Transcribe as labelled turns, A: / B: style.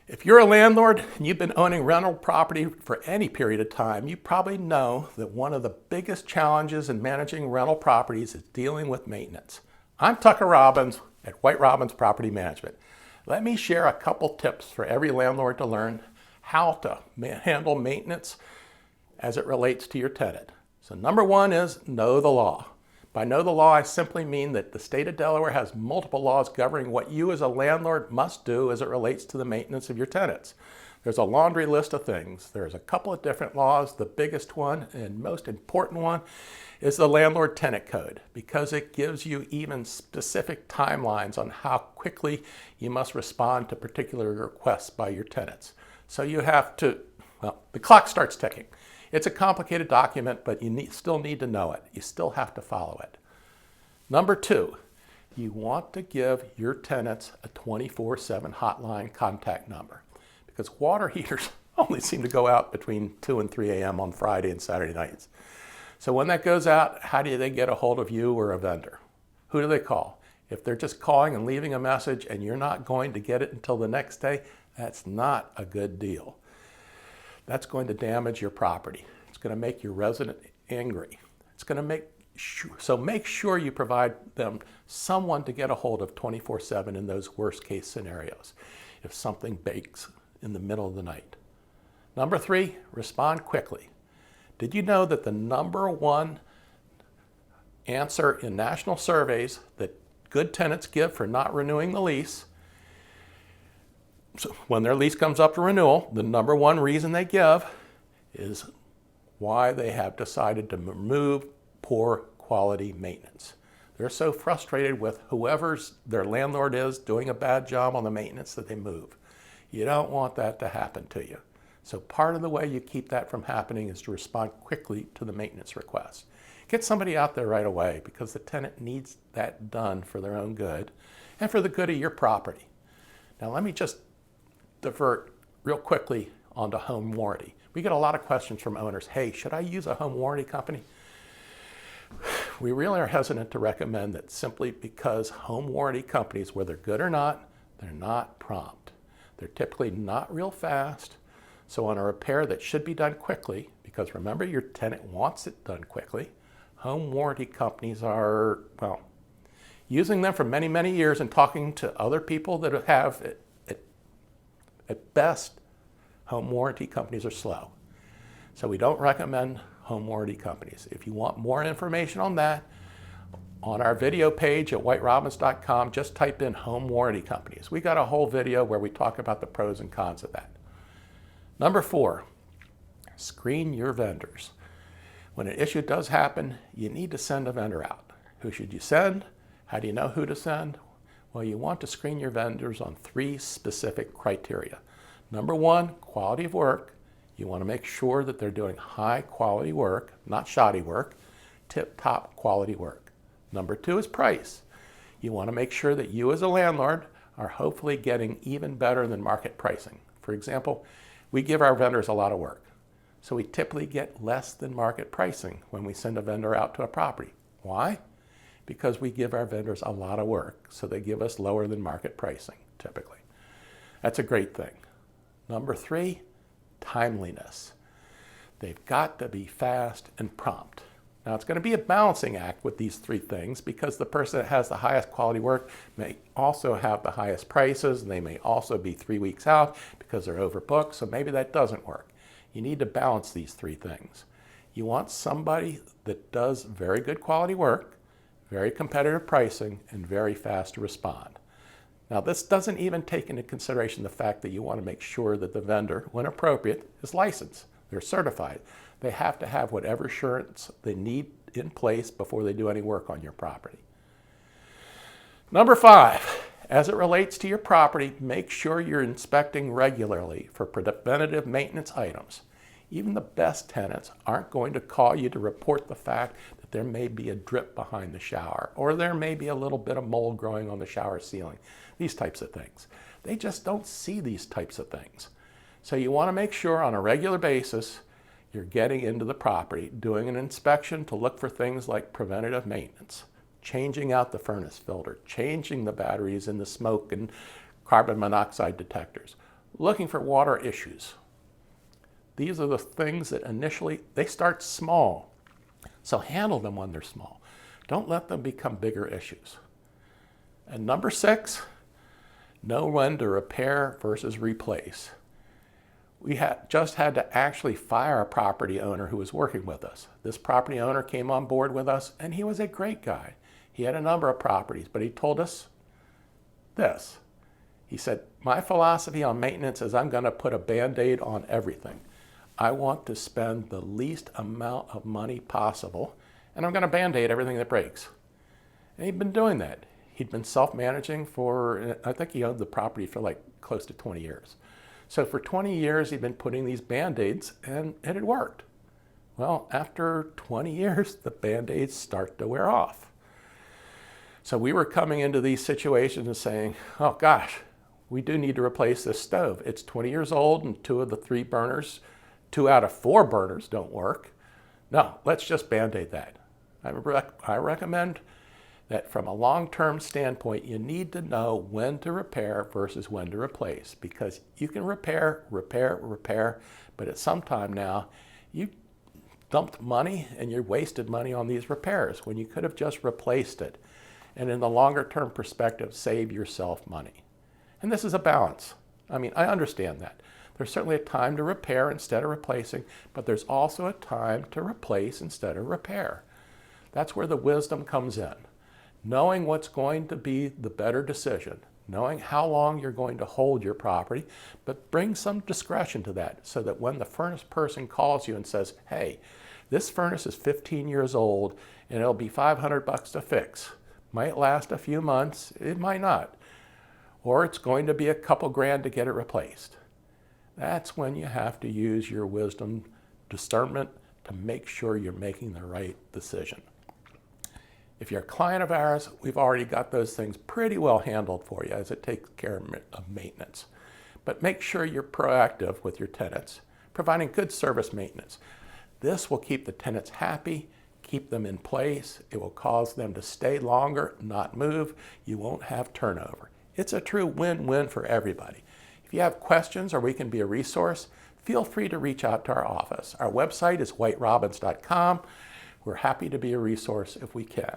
A: If you're a landlord and you've been owning rental property for any period of time, you probably know that one of the biggest challenges in managing rental properties is dealing with maintenance. I'm Tucker Robbins at White Robbins Property Management. Let me share a couple tips for every landlord to learn how to handle maintenance as it relates to your tenant. So number one is know the law. By know the law, I simply mean that the state of Delaware has multiple laws governing what you as a landlord must do as it relates to the maintenance of your tenants. There's a laundry list of things. There's a couple of different laws. The biggest one and most important one is the Landlord Tenant Code, because it gives you even specific timelines on how quickly you must respond to particular requests by your tenants. So you have to, well, the clock starts ticking. It's a complicated document, but you still need to know it. You still have to follow it. Number two, you want to give your tenants a 24/7 hotline contact number, because water heaters only seem to go out between 2 and 3 a.m. on Friday and Saturday nights. So when that goes out, how do they get a hold of you or a vendor? Who do they call? If they're just calling and leaving a message and you're not going to get it until the next day, that's not a good deal. That's going to damage your property. It's going to make your resident angry. It's going to make sure you provide them someone to get a hold of 24/7 in those worst case scenarios if something breaks in the middle of the night. Number three, respond quickly. Did you know that the number one answer in national surveys that good tenants give for not renewing the lease, so when their lease comes up for renewal, the number one reason they give is why they have decided to remove poor quality maintenance. They're so frustrated with whoever's their landlord is doing a bad job on the maintenance that they move. You don't want that to happen to you. So part of the way you keep that from happening is to respond quickly to the maintenance request. Get somebody out there right away, because the tenant needs that done for their own good and for the good of your property. Now let me just divert real quickly onto home warranty. We get a lot of questions from owners. Hey, should I use a home warranty company? We really are hesitant to recommend that, simply because home warranty companies, whether good or not, they're not prompt. They're typically not real fast. So on a repair that should be done quickly, because remember, your tenant wants it done quickly, home warranty companies are, well, using them for many, many years and talking to other people that have it. At best, home warranty companies are slow. So we don't recommend home warranty companies. If you want more information on that, on our video page at whiterobbins.com, just type in home warranty companies. We got a whole video where we talk about the pros and cons of that. Number four, screen your vendors. When an issue does happen, you need to send a vendor out. Who should you send? How do you know who to send? Well, you want to screen your vendors on three specific criteria. Number one, quality of work. You want to make sure that they're doing high quality work, not shoddy work, tip-top quality work. Number two is price. You want to make sure that you as a landlord are hopefully getting even better than market pricing. For example, we give our vendors a lot of work, so we typically get less than market pricing when we send a vendor out to a property. Why? Because we give our vendors a lot of work, so they give us lower than market pricing, typically. That's a great thing. Number three, timeliness. They've got to be fast and prompt. Now, it's going to be a balancing act with these three things, because the person that has the highest quality work may also have the highest prices, and they may also be 3 weeks out because they're overbooked, so maybe that doesn't work. You need to balance these three things. You want somebody that does very good quality work, very competitive pricing, and very fast to respond. Now, this doesn't even take into consideration the fact that you want to make sure that the vendor, when appropriate, is licensed. They're certified. They have to have whatever assurance they need in place before they do any work on your property. Number five, as it relates to your property, make sure you're inspecting regularly for preventative maintenance items. Even the best tenants aren't going to call you to report the fact that there may be a drip behind the shower, or there may be a little bit of mold growing on the shower ceiling, these types of things. They just don't see these types of things. So you want to make sure on a regular basis you're getting into the property, doing an inspection to look for things like preventative maintenance, changing out the furnace filter, changing the batteries in the smoke and carbon monoxide detectors. looking for water issues. These are the things that initially, they start small. So handle them when they're small. Don't let them become bigger issues. And number 6, know when to repair versus replace. We just had to actually fire a property owner who was working with us. This property owner came on board with us, and he was a great guy. He had a number of properties, but he told us this. He said, my philosophy on maintenance is I'm going to put a Band-Aid on everything. I want to spend the least amount of money possible, and I'm going to Band-Aid everything that breaks. And he'd been doing that. He'd been self-managing for, I think he owned the property for like close to 20 years. So for 20 years, he'd been putting these Band-Aids, and it had worked. Well, after 20 years, the Band-Aids start to wear off. So we were coming into these situations and saying, oh gosh, we do need to replace this stove. It's 20 years old, and 2 of the 3 burners, 2 out of 4 burners don't work. No, let's just Band-Aid that. I recommend that from a long-term standpoint, you need to know when to repair versus when to replace, because you can repair, but at some time now, you dumped money and you wasted money on these repairs when you could have just replaced it. And in the longer-term perspective, save yourself money. And this is a balance. I mean, I understand that. There's certainly a time to repair instead of replacing, but there's also a time to replace instead of repair. That's where the wisdom comes in. Knowing what's going to be the better decision, knowing how long you're going to hold your property, but bring some discretion to that so that when the furnace person calls you and says, hey, this furnace is 15 years old and it'll be $500 to fix. Might last a few months, it might not. Or it's going to be a couple grand to get it replaced. That's when you have to use your wisdom, discernment to make sure you're making the right decision. If you're a client of ours, we've already got those things pretty well handled for you as it takes care of maintenance. But make sure you're proactive with your tenants, providing good service maintenance. This will keep the tenants happy, keep them in place. It will cause them to stay longer, not move. You won't have turnover. It's a true win-win for everybody. If you have questions or we can be a resource, feel free to reach out to our office. Our website is whiterobins.com. We're happy to be a resource if we can.